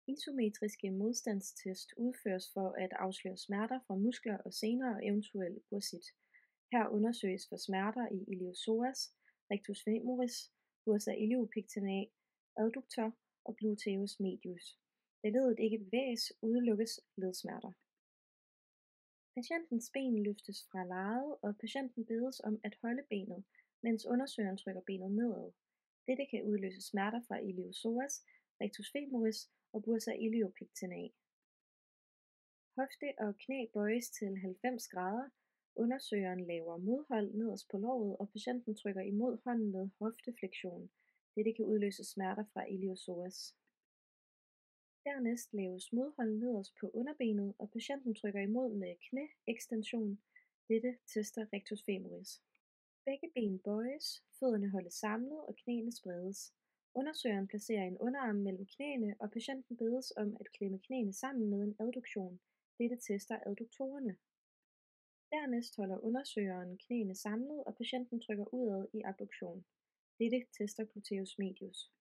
Isometriske modstandstest udføres for at afsløre smerter fra muskler og sener og eventuel bursit. Her undersøges for smerter i iliopsoas, rectus femoris, bursa iliopectorae, adductor og gluteus medius. Da leddet ikke bevæges, udelukkes ledsmerter. Patientens ben løftes fra lejet, og patienten bedes om at holde benet, mens undersøgeren trykker benet nedad. Dette kan udløse smerter fra iliopsoas, rectus femoris og bursa iliopectorae. Hofte og knæ bøjes til 90 grader. Undersøgeren laver modhold nederst på låret, og patienten trykker imod hånden med hofteflektion. Dette kan udløse smerter fra iliopsoas. Dernæst laves modhold nederst på underbenet, og patienten trykker imod med knæekstension. Dette tester rectus femoris. Begge ben bøjes, fødderne holdes samlet og knæene spredes. Undersøgeren placerer en underarm mellem knæene, og patienten bedes om at klemme knæene sammen med en adduktion. Dette tester adduktorerne. Dernæst holder undersøgeren knæene samlet, og patienten trykker udad i abduktion. Dette tester gluteus medius.